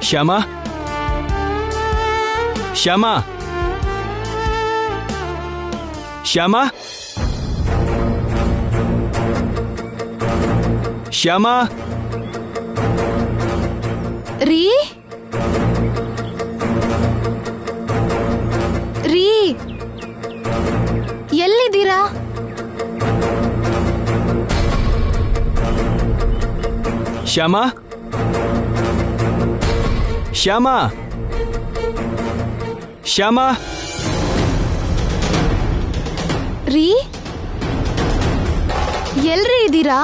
ಶ್ಯಾಮ ಶ್ಯಾಮ ಶ್ಯಾಮ ಶ್ಯಾಮ ರೀ ರೀ ಎಲ್ಲಿದ್ದೀರಾ? ಶ್ಯಾಮ ಶ್ಯಾಮ ಶ್ಯಾಮ ರೀ ಎಲ್ರಿ ಇದ್ದೀರಾ?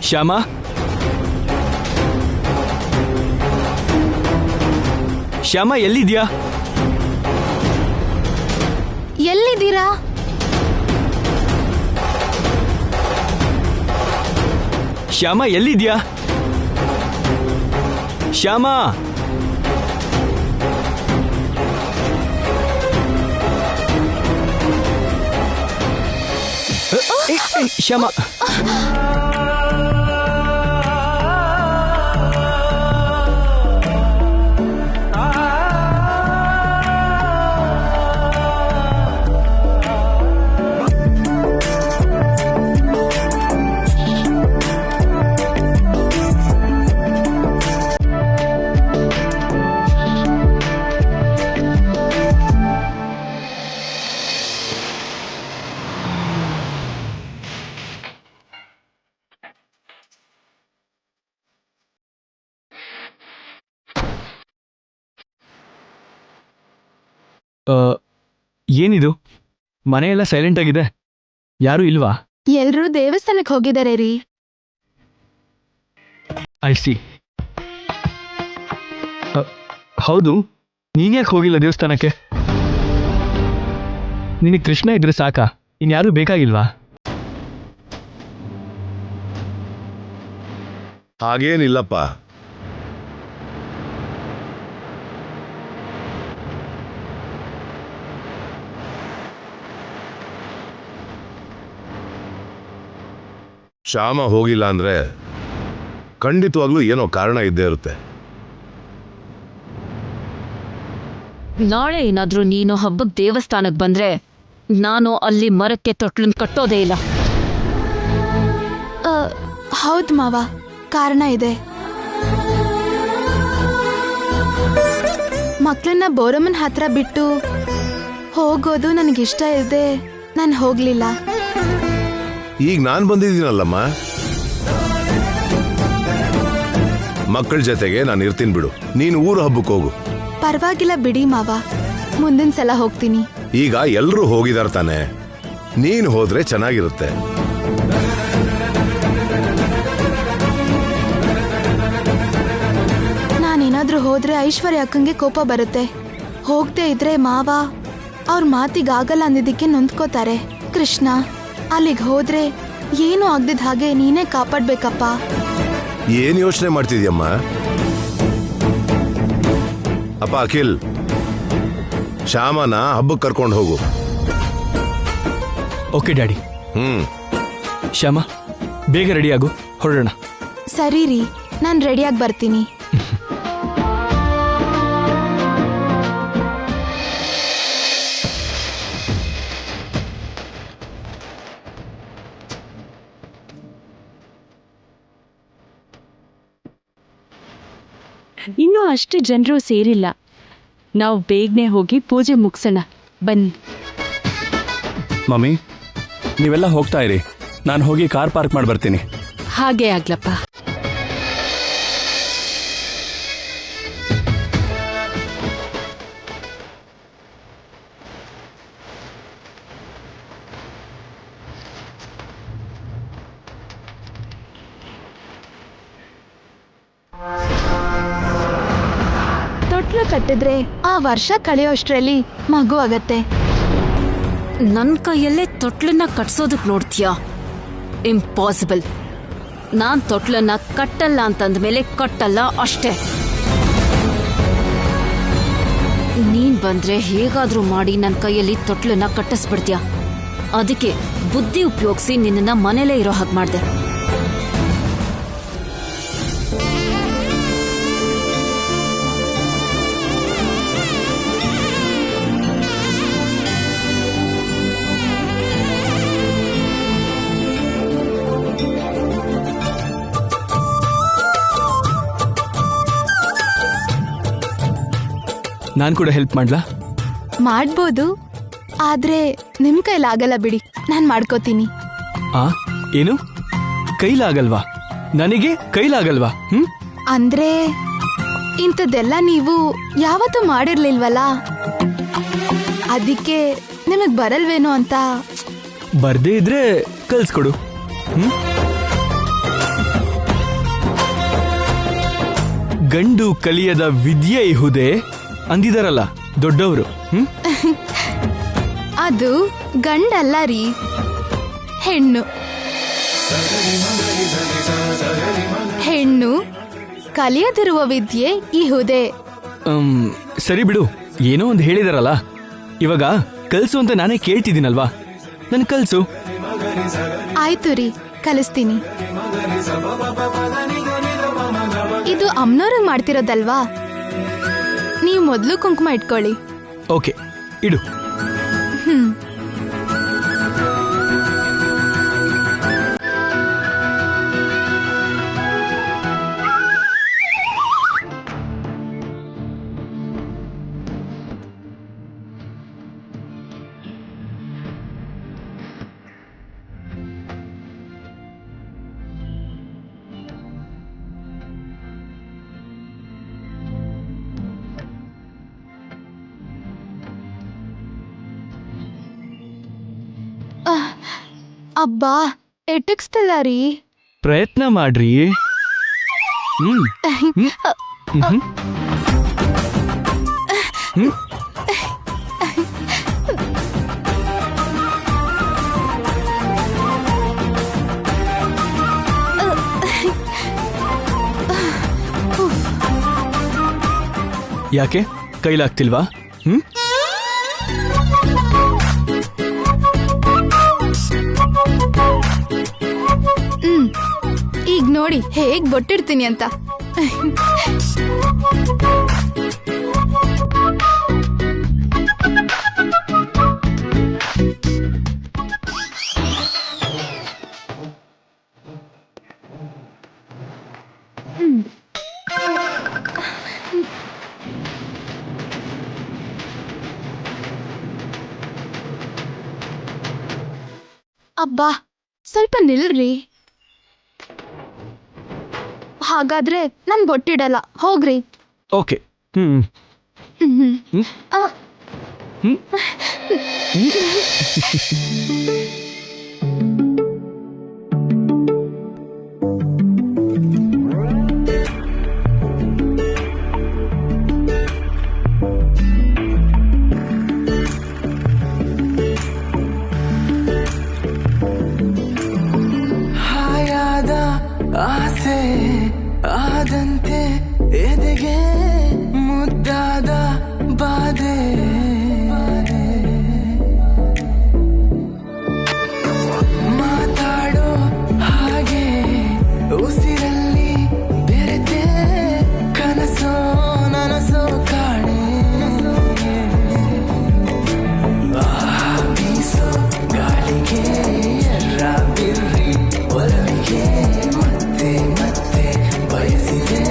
ಶ್ಯಾಮ ಶ್ಯಾಮ ಎಲ್ಲಿದ್ಯಾ? ಎಲ್ಲಿದ್ದೀರಾ? ಶ್ಯಾಮ ಎಲ್ಲಿದ್ಯಾ? ಶ್ಯಾಮ ಶ್ಯಾಮ ಏನಿದು? ಮನೆಯೆಲ್ಲ ಸೈಲೆಂಟ್ ಆಗಿದೆ, ಯಾರೂ ಇಲ್ವಾ? ಎಲ್ರೂ ದೇವಸ್ಥಾನಕ್ಕೆ ಹೋಗಿದ್ದಾರೆ ರೀ. I C. ಹೌದು, ನೀನ್ಯಾಕೆ ಹೋಗಿಲ್ಲ ದೇವಸ್ಥಾನಕ್ಕೆ? ನಿನಗೆ ಕೃಷ್ಣ ಇದ್ರೆ ಸಾಕಾ? ಇನ್ಯಾರೂ ಬೇಕಾಗಿಲ್ವಾ? ಹಾಗೇನಿಲ್ಲಪ್ಪ. ಶ್ಯಾಮ ಹೋಗಿಲ್ಲ ಅಂದ್ರೆ ಖಂಡಿತವಾಗ್ಲೂ ಏನೋ ಕಾರಣ ಇದ್ದೇ ಇರುತ್ತೆ. ನಾಳೆ ಏನಾದ್ರೂ ನೀನು ಹಬ್ಬಕ್ಕೆ ದೇವಸ್ಥಾನಕ್ಕೆ ಬಂದ್ರೆ ನಾನು ಅಲ್ಲಿ ಮರಕ್ಕೆ ತೊಟ್ಲನ್ ಕಟ್ಟೋದೇ ಇಲ್ಲ. ಹೌದು ಮಾವ, ಕಾರಣ ಇದೆ. ಮಕ್ಕಳನ್ನ ಬೋರಮ್ಮನ ಹತ್ರ ಬಿಟ್ಟು ಹೋಗೋದು ನನಗಿಷ್ಟ ಇದೆ, ನಾನು ಹೋಗ್ಲಿಲ್ಲ. ಈಗ ನಾನು ಬಂದಿದ್ದೀನಲ್ಲಮ್ಮ, ಮಕ್ಕಳ ಜೊತೆಗೆ ನಾನು ಇರ್ತೀನಿ ಬಿಡು. ನೀನು ಊರು ಹಬ್ಬಕ್ಕೆ ಹೋಗು. ಪರವಾಗಿಲ್ಲ ಬಿಡಿ ಮಾವ, ಮುಂದಿನ ಸಲ ಹೋಗ್ತೀನಿ. ಈಗ ಎಲ್ಲರೂ ಹೋಗಿದಾರ ತಾನೆ, ನೀನು ಹೋದ್ರೆ ಚೆನ್ನಾಗಿರುತ್ತೆ. ನಾನೇನಾದ್ರೂ ಹೋದ್ರೆ ಐಶ್ವರ್ಯ ಅಕ್ಕಂಗೆ ಕೋಪ ಬರುತ್ತೆ. ಹೋಗದೆ ಇದ್ರೆ ಮಾವ ಅವ್ರ ಮಾತಿಗಾಗಲ್ಲ ಅಂದಿದ್ದಕ್ಕೆ ನೊಂದ್ಕೋತಾರೆ. ಕೃಷ್ಣ, ಅಲ್ಲಿಗೆ ಹೋದ್ರೆ ಏನೂ ಆಗ್ದಿದ್ದ ಹಾಗೆ ನೀನೇ ಕಾಪಾಡ್ಬೇಕಪ್ಪ. ಏನ್ ಯೋಚನೆ ಮಾಡ್ತಿದ್ಯಮ್ಮ? ಅಪ್ಪ ಅಖಿಲ್, ಶ್ಯಾಮನ ಹಬ್ಬಕ್ಕೆ ಕರ್ಕೊಂಡು ಹೋಗು. Okay daddy. ಶ್ಯಾಮ, ಬೇಗ ರೆಡಿಯಾಗು, ಹೊರಡೋಣ. ಸರಿ ರೀ, ನಾನು ರೆಡಿಯಾಗಿ ಬರ್ತೀನಿ. ಇನ್ನೂ ಅಷ್ಟು ಜನರು ಸೇರಿಲ್ಲ. ನಾವು ಬೇಗನೆ ಹೋಗಿ ಪೂಜೆ ಮುಗಿಸೋಣ ಬನ್ನಿ. ಮಮ್ಮಿ, ನೀವೆಲ್ಲ ಹೋಗ್ತಾ ಇರಿ, ನಾನು ಹೋಗಿ ಕಾರ್ ಪಾರ್ಕ್ ಮಾಡಿ ಬರ್ತೀನಿ. ಹಾಗೆ ಆಗ್ಲಪ್ಪ. ತೊಟ್ಲು ಕಟ್ಟಿದ್ರೆ ಆ ವರ್ಷ ಕಳೆಯೋಷ್ಟ್ರಲ್ಲಿ ಮಗು ಆಗತ್ತೆ. ನನ್ನ ಕೈಯಲ್ಲೇ ತೊಟ್ಲನ್ನ ಕಟ್ಸೋದಕ್ಕೆ ನೋಡ್ತೀಯಾ? ಇಂಪಾಸಿಬಲ್. ನಾನ್ ತೊಟ್ಲನ್ನ ಕಟ್ಟಲ್ಲ ಅಂತಂದ್ಮೇಲೆ ಕಟ್ಟಲ್ಲ ಅಷ್ಟೇ. ನೀನ್ ಬಂದ್ರೆ ಹೇಗಾದ್ರೂ ಮಾಡಿ ನನ್ನ ಕೈಯಲ್ಲಿ ತೊಟ್ಲನ್ನ ಕಟ್ಟಿಸ್ಬಿಡ್ತೀಯ. ಅದಕ್ಕೆ ಬುದ್ಧಿ ಉಪಯೋಗಿಸಿ ನಿನ್ನನ್ನ ಮನೇಲೇ ಇರೋ ಹಾಗೆ ಮಾಡ್ದೆ. ನಾನು ಕೂಡ ಹೆಲ್ಪ್ ಮಾಡ್ಲಾ? ಮಾಡ್ಬೋದು, ಆದ್ರೆ ನಿಮ್ ಕೈಲಾಗಲ್ಲ ಬಿಡಿ, ನಾನ್ ಮಾಡ್ಕೋತೀನಿ. ಏನು ಕೈಲಾಗಲ್ವಾ? ನನಗೆ ಕೈಲಾಗಲ್ವಾ? ಅಂದ್ರೆ ಇಂಥದ್ದೆಲ್ಲ ನೀವು ಯಾವತ್ತೂ ಮಾಡಿರ್ಲಿಲ್ವಲ್ಲ, ಅದಕ್ಕೆ ನಿಮಗ್ ಬರಲ್ವೇನೋ ಅಂತ. ಬರ್ದೇ ಇದ್ರೆ ಕಲ್ಸ್ಕೊಡು. ಗಂಡು ಕಲಿಯದ ವಿದ್ಯೆ ಇಹುದೇ ಅಂದಿದಾರಲ್ಲ ದೊಡ್ಡವರು. ಅದು ಗಂಡಲ್ಲ ರೀ, ಹೆಣ್ಣು. ಹೆಣ್ಣು ಕಲಿಯದಿರುವ ವಿದ್ಯೆ ಇಹುದೇ. ಸರಿ ಬಿಡು, ಏನೋ ಒಂದು ಹೇಳಿದಾರಲ್ಲ, ಇವಾಗ ಕಲ್ಸು ಅಂತ ನಾನೇ ಕೇಳ್ತಿದ್ದೀನಲ್ವಾ, ನನ್ ಕಲ್ಸು. ಆಯ್ತು ರೀ, ಕಲಿಸ್ತೀನಿ. ಇದು ಅಮ್ನವ್ರಿಗೆ ಮಾಡ್ತಿರೋದಲ್ವಾ, ನೀವು ಮೊದಲು ಕುಂಕುಮ ಇಟ್ಕೊಳ್ಳಿ. ಓಕೆ, ಇಡು. ಅಬ್ಬಾ, ಎಟಕ್ಸ್ತಲ್ಲ ರೀ. ಪ್ರಯತ್ನ ಮಾಡ್ರಿ. ಯಾಕೆ ಕೈಲಾಗ್ತಿಲ್ವಾ? ಈಗ ನೋಡಿ ಹೇಗ್ ಬೊಟ್ಟಿಡ್ತೀನಿ ಅಂತ. ಅಬ್ಬಾ, ಸ್ವಲ್ಪ ನಿಲ್ರಿ. ಹಾಗಾದ್ರೆ ನನ್ ಬೊಟ್ಟಿಡಲ್ಲ, ಹೋಗ್ರಿ. ಓಕೆ. ಹಾಯಾದ ಆಸೆ ಆದಂತೆ ಎದೆಗೆ ಮುದ್ದಾದ ಬಾಧೆ, ಮಾತಾಡೋ ಹಾಗೆ ಉಸಿರಲ್ಲಿ ಬೆರೆತೆ ಕನಸೋ ನನಸೋ ಕಾಣೆ, ಬೀಸೋ ಗಾಳಿಗೆ ಎರ್ರ ಬಿರ್ರಿ ಒಲವಿಗೆ ಮತ್ತೆ ಮತ್ತೆ ಬಯಸಿದೆ,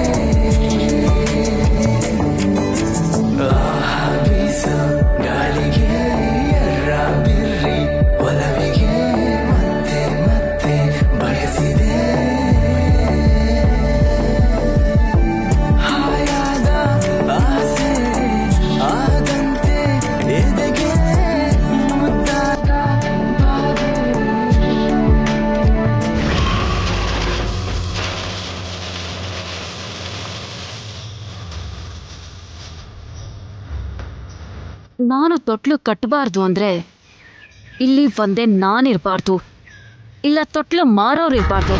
ಬೀಸೋ ಗಾಳಿಗೆ ಎರ್ರ ಬಿರ್ರಿ ಒಲವಿಗೆ ಮತ್ತೆ ಮತ್ತೆ ಬಯಸಿದೆ, ಹಾಯಾದ ಆಸೆ ಆದಂತೆ ಎದೆಗೆ ಮುದ್ದಾದ ಬಾಧೆ. ನಾನು ತೊಟ್ಲು ಕಟ್ಟಬಾರ್ದು ಅಂದ್ರೆ ಇಲ್ಲಿ ಒಂದೇ ನಾನಿರ್ಬಾರ್ದು, ಇಲ್ಲ ತೊಟ್ಲು ಮಾರೋರು ಇರ್ಬಾರ್ದು,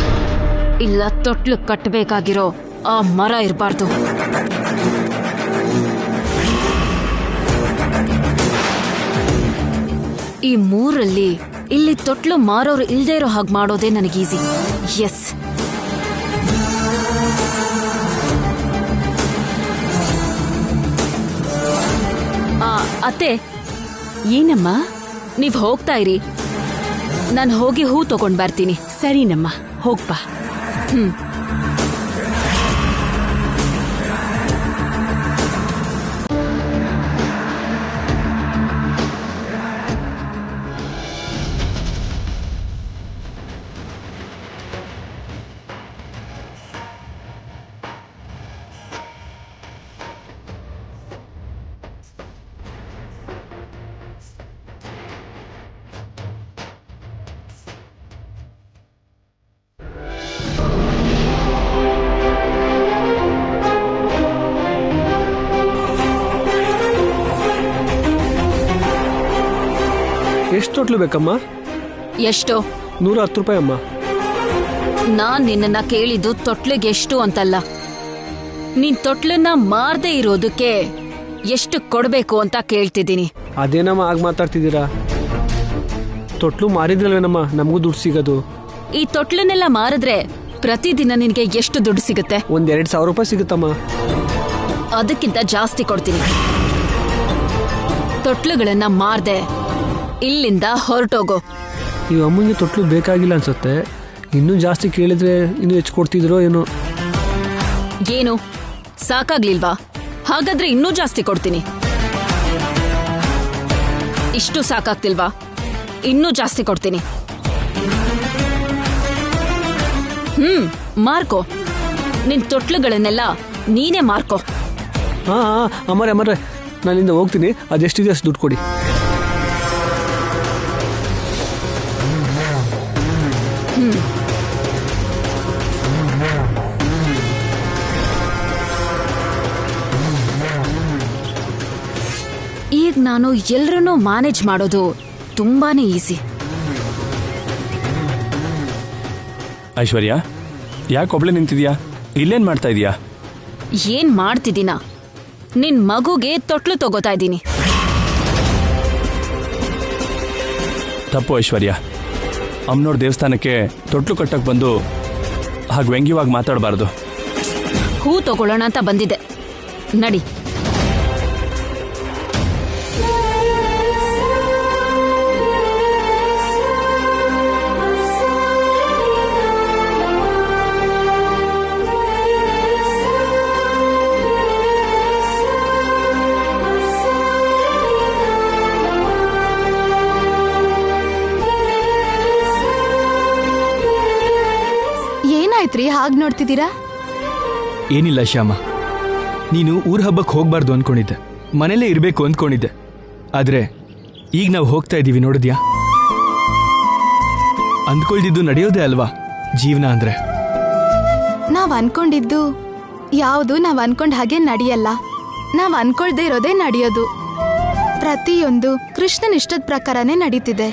ಇಲ್ಲ ತೊಟ್ಲು ಕಟ್ಟಬೇಕಾಗಿರೋ ಆ ಮರ ಇರ್ಬಾರ್ದು. ಈ ಮೂರಲ್ಲಿ ಇಲ್ಲಿ ತೊಟ್ಲು ಮಾರೋರು ಇಲ್ದೇ ಇರೋ ಹಾಗೆ ಮಾಡೋದೇ ನನಗೆ ಈಸಿ. ಎಸ್, ಅತ್ತೆ, ಏನಮ್ಮ? ನೀವ್ ಹೋಗ್ತಾ ಇರಿ, ನಾನು ಹೋಗಿ ಹೂ ತಗೊಂಡ್ ಬರ್ತೀನಿ. ಸರಿನಮ್ಮ, ಹೋಗ್ಬಾ. ಎಷ್ಟು ತೊಟ್ಲು ಬೇಕಮ್ಮ? ಎಷ್ಟು? 110 ರೂಪಾಯಿ ಅಮ್ಮ. ನಾನ್ ನಿನ್ನನ್ನ ಕೇಳಿದ್ದು ತೊಟ್ಲಿಗೆ ಎಷ್ಟು ಅಂತಲ್ಲ, ನೀನ್ ತೊಟ್ಲನ್ನ ಮಾರ್ದೇ ಇರೋದಕ್ಕೆ ಎಷ್ಟು ಕೊಡ್ಬೇಕು ಅಂತ ಕೇಳ್ತಿದ್ದೀನಿ. ಅದೇನಮ್ಮ ಆಗ ಮಾತಾಡ್ತಿದ್ದೀರಾ? ತೊಟ್ಲು ಮಾರಿದ್ರಲ್ವೇನಮ್ಮ ನಮಗೂ ದುಡ್ಡು ಸಿಗೋದು. ಈ ತೊಟ್ಲನ್ನೆಲ್ಲ ಮಾರಿದ್ರೆ ಪ್ರತಿದಿನ ನಿನ್ಗೆ ಎಷ್ಟು ದುಡ್ಡು ಸಿಗುತ್ತೆ? 1,000-2,000 ರೂಪಾಯಿ ಸಿಗುತ್ತಮ್ಮ. ಅದಕ್ಕಿಂತ ಜಾಸ್ತಿ ಕೊಡ್ತೀನಿ. ತೊಟ್ಲುಗಳನ್ನ ಮಾರ್ದೆ ಇಲ್ಲಿಂದ ಹೊರಟೋಗೋ. ಈ ಅಮ್ಮನಿಗೆ ತೊಟ್ಲು ಬೇಕಾಗಿಲ್ಲ ಅನ್ಸುತ್ತೆ. ಇನ್ನೂ ಜಾಸ್ತಿ ಕೇಳಿದ್ರೆ ಇನ್ನೂ ಹೆಚ್ಚು ಕೊಡ್ತಿದ್ರೋ ಏನೋ. ಏನು ಸಾಕಾಗ್ಲಿಲ್ವಾ? ಹಾಗಾದ್ರೆ ಇನ್ನೂ ಜಾಸ್ತಿ ಕೊಡ್ತೀನಿ. ಇಷ್ಟು ಸಾಕಾಗ್ತಿಲ್ವಾ? ಇನ್ನೂ ಜಾಸ್ತಿ ಕೊಡ್ತೀನಿ. ಮಾರ್ಕೋ, ನಿನ್ ತೊಟ್ಲುಗಳನ್ನೆಲ್ಲ ನೀನೇ ಮಾರ್ಕೋ. ಹಾ ಅಮ್ಮರೇ ನಾನಿಂದ ಹೋಗ್ತೀನಿ. ಅದೆಷ್ಟಿದೆ ಅಷ್ಟು ದುಡ್ಡು ಕೊಡಿ. ಈಗ ನಾನು ಎಲ್ರನ್ನೂ ಮ್ಯಾನೇಜ್ ಮಾಡೋದು ತುಂಬಾನೇ ಈಸಿ. ಐಶ್ವರ್ಯ, ಯಾಕೊಬ್ಳೆ ನಿಂತಿದ್ಯಾ? ಇಲ್ಲೇನ್ ಮಾಡ್ತಾ ಇದೀಯಾ? ಏನ್ ಮಾಡ್ತಿದ್ದೀನ? ನಿನ್ ಮಗುಗೆ ತೊಟ್ಲು ತಗೋತಾ ಇದ್ದೀನಿ. ತಪ್ಪು ಐಶ್ವರ್ಯ. ಅಮ್ಮನೋರ್ ದೇವಸ್ಥಾನಕ್ಕೆ ತೊಟ್ಲು ಕಟ್ಟಕ್ ಬಂದು ಹಾಗೆ ವ್ಯಂಗ್ಯವಾಗಿ ಮಾತಾಡಬಾರ್ದು. ಹೂ ತಗೊಳ್ಳೋಣ ಅಂತ ಬಂದಿದ್ದೆ, ನಡಿ. ಏನಾಯ್ತ್ರಿ ಹಾಗೆ ನೋಡ್ತಿದ್ದೀರಾ? ಏನಿಲ್ಲ ಶ್ಯಾಮ, ನೀನು ಊರ್ ಹಬ್ಬಕ್ಕೆ ಹೋಗ್ಬಾರ್ದು ಅಂದ್ಕೊಂಡಿದ್ದೆ, ಮನೇಲೇ ಇರಬೇಕು ಅಂದ್ಕೊಂಡಿದ್ದೆ. ಆದ್ರೆ ಈಗ ನಾವು ಹೋಗ್ತಾ ಇದ್ದೀವಿ, ನೋಡಿದ್ಯಾ? ಅಂದ್ಕೊಳ್ದಿದ್ದು ನಡೆಯೋದೇ ಅಲ್ವಾ ಜೀವನ ಅಂದ್ರೆ. ನಾವ್ ಅನ್ಕೊಂಡಿದ್ದು ಯಾವುದು ನಾವ್ ಅನ್ಕೊಂಡ್ ಹಾಗೆ ನಡೆಯಲ್ಲ. ನಾವ್ ಅನ್ಕೊಳ್ದೇ ಇರೋದೇ ನಡೆಯೋದು. ಪ್ರತಿಯೊಂದು ಕೃಷ್ಣನ ಇಷ್ಟದ ಪ್ರಕಾರನೇ ನಡೀತಿದೆ.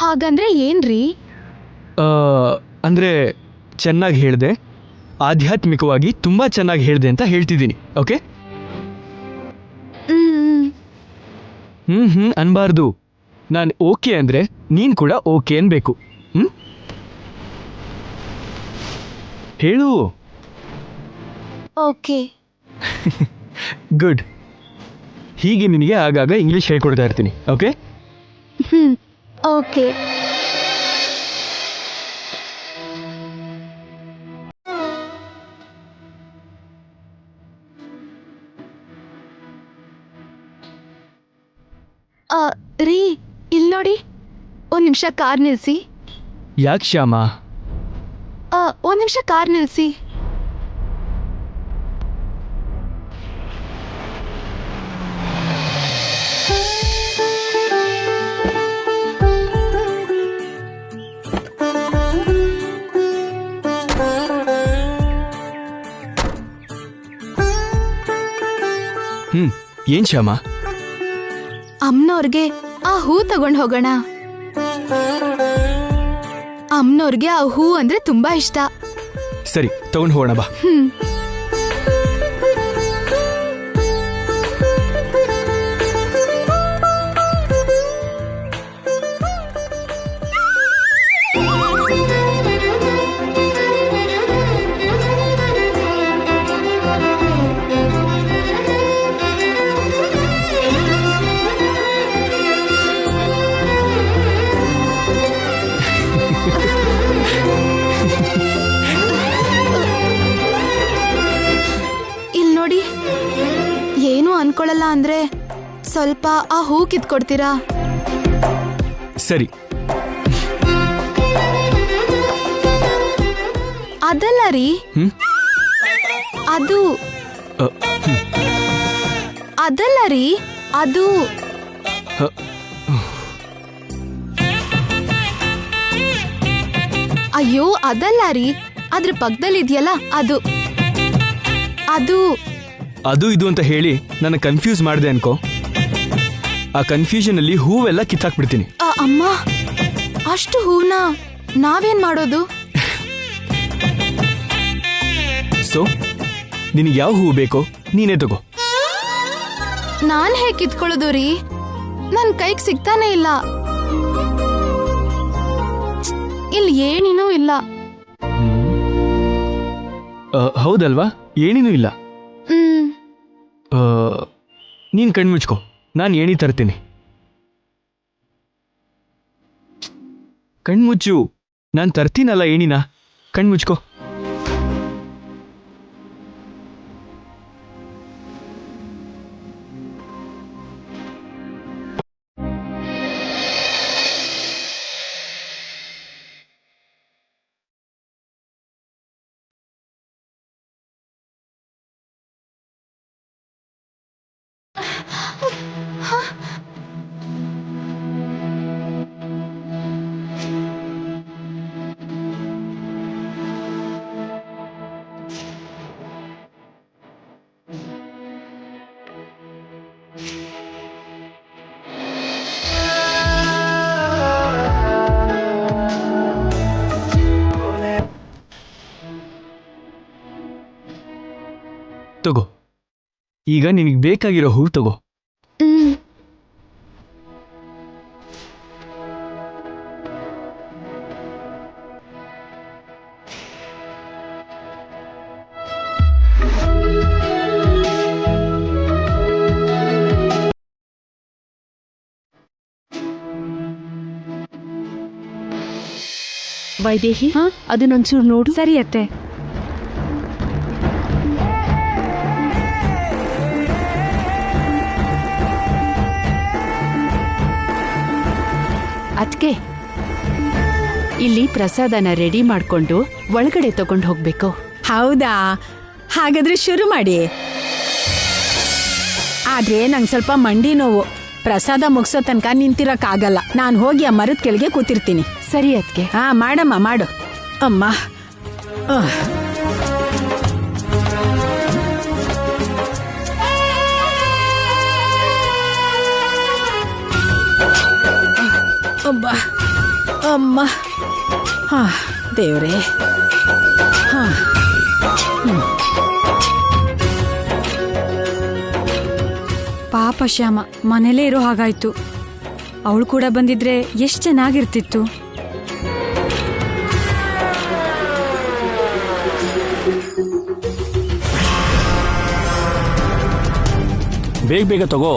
ಹಾಗಂದ್ರೆ ಏನ್ರಿ? ಅಂದ್ರೆ ಚೆನ್ನಾಗಿ ಹೇಳ್ದೆ, ಆಧ್ಯಾತ್ಮಿಕವಾಗಿ ತುಂಬಾ ಚೆನ್ನಾಗಿ ಹೇಳ್ದೆ ಅಂತ ಹೇಳ್ತಿದ್ದೀನಿ. ಓಕೆ? ಅನ್ಬಾರ್ದು. ನಾನು ಓಕೆ ಅಂದ್ರೆ ನೀನ್ ಕೂಡ ಓಕೆ ಅನ್ಬೇಕು. ಹೇಳು. ಓಕೆ. ಗುಡ್. ಹೀಗೆ ನಿನಗೆ ಆಗಾಗ ಇಂಗ್ಲಿಷ್ ಹೇಳ್ಕೊಡ್ತಾ ಇರ್ತೀನಿ. ಓಕೆ? ಓಕೆ. ರೀ, ಇಲ್ಲಿ ನೋಡಿ, ಒಂದ್ ನಿಮಿಷ ಕಾರ್ ನಿಲ್ಸಿ. ಯಾಕೆ ಶ್ಯಾಮ? ಒಂದ್ ನಿಮಿಷ ಕಾರ್ ನಿಲ್ಸಿ. ಏನ್ ಶ್ಯಾಮ? ಅಮ್ಮನವ್ರಿಗೆ ಆ ಹೂ ತಗೊಂಡ್ ಹೋಗೋಣ. ಅಮ್ಮನವ್ರಿಗೆ ಆ ಹೂ ಅಂದ್ರೆ ತುಂಬಾ ಇಷ್ಟ. ಸರಿ, ತಗೊಂಡ್ ಹೋಗೋಣ ಬಾ. ಮಾಡಿ. ಏನು ಅನ್ಕೊಳ್ಳಲ್ಲ ಅಂದ್ರೆ ಸ್ವಲ್ಪ ಆ ಹೂ ಕಿತ್ಕೊಡ್ತೀರಾ? ಸರಿ. ಅದಲ್ಲ ರೀ, ಅದು ಅದಲ್ಲ ರೀ, ಅದು ಅಯ್ಯೋ ಅದಲ್ಲ ರೀ, ಅದ್ರ ಪಕ್ಕದಲ್ಲಿ ಇದೆಯಲ್ಲ ಅದು ಅದು ಅದು ಇದು ಅಂತ ಹೇಳಿ ನನ್ನ ಕನ್ಫ್ಯೂಸ್ ಮಾಡಿದೆ ಅನ್ಕೋ. ಆ ಕನ್ಫ್ಯೂಷನ್ ಅಲ್ಲಿ ಹೂವೆಲ್ಲ ಕಿತ್ತಾಕ್ಬಿಡ್ತೀನಿ. ಅಮ್ಮ, ಅಷ್ಟು ಹೂನ ನಾವೇನ್ ಮಾಡೋದು? ಸೊ ನಿನಗೆ ಯಾವ ಹೂ ಬೇಕೋ ನೀನೇ ತಗೋ. ನಾನ್ ಹೇಗೆ ಕಿತ್ಕೊಳ್ಳೋದು ರೀ? ನನ್ ಕೈಗೆ ಸಿಗ್ತಾನೆ ಇಲ್ಲ. ಇಲ್ಲಿ ಏನೇನೂ ಇಲ್ಲ. ಹೌದಲ್ವಾ? ಏನೇನೂ ಇಲ್ಲ. ನೀನ್ ಕಣ್ಮುಚ್ಕೋ, ನಾನು ಏಣಿ ತರ್ತೀನಿ. ಕಣ್ಮುಚ್ಚು, ನಾನು ತರ್ತೀನಲ್ಲ ಏಣಿನ. ಕಣ್ಮುಚ್ಕೋ. ತಗೋ, ಈಗ ನಿನಗೆ ಬೇಕಾಗಿರೋ ಹೂ ತಗೋ. ವೈದೇಹಿ, ಅದನ್ನೊಂಚೂರು ನೋಡು. ಸರಿ ಅತ್ತೆ. ಅದ್ಕೆ ಇಲ್ಲಿ ಪ್ರಸಾದನ ರೆಡಿ ಮಾಡ್ಕೊಂಡು ಒಳಗಡೆ ತಗೊಂಡು ಹೋಗ್ಬೇಕು. ಹೌದಾ? ಹಾಗಾದ್ರೆ ಶುರು ಮಾಡಿ. ಆದ್ರೆ ನಂಗೆ ಸ್ವಲ್ಪ ಮಂಡಿ ನೋವು. ಪ್ರಸಾದ ಮುಗಿಸೋ ತನಕ ನಿಂತಿರಕ್ಕಾಗಲ್ಲ. ನಾನು ಹೋಗಿ ಆ ಮರದ ಕೆಳಗೆ ಕೂತಿರ್ತೀನಿ. ಸರಿ ಅದ್ಕೆ. ಮಾಡಮ್ಮ, ಮಾಡು. ಅಮ್ಮ, ಅಬ್ಬಾ, ಅಮ್ಮ, ದೇವ್ರೇ. ಪಾಪ ಶ್ಯಾಮ ಮನೇಲೇ ಇರೋ ಹಾಗಾಯ್ತು. ಅವಳು ಕೂಡ ಬಂದಿದ್ರೆ ಎಷ್ಟು ಚೆನ್ನಾಗಿರ್ತಿತ್ತು. ಬೇಗ ಬೇಗ ತಗೋ.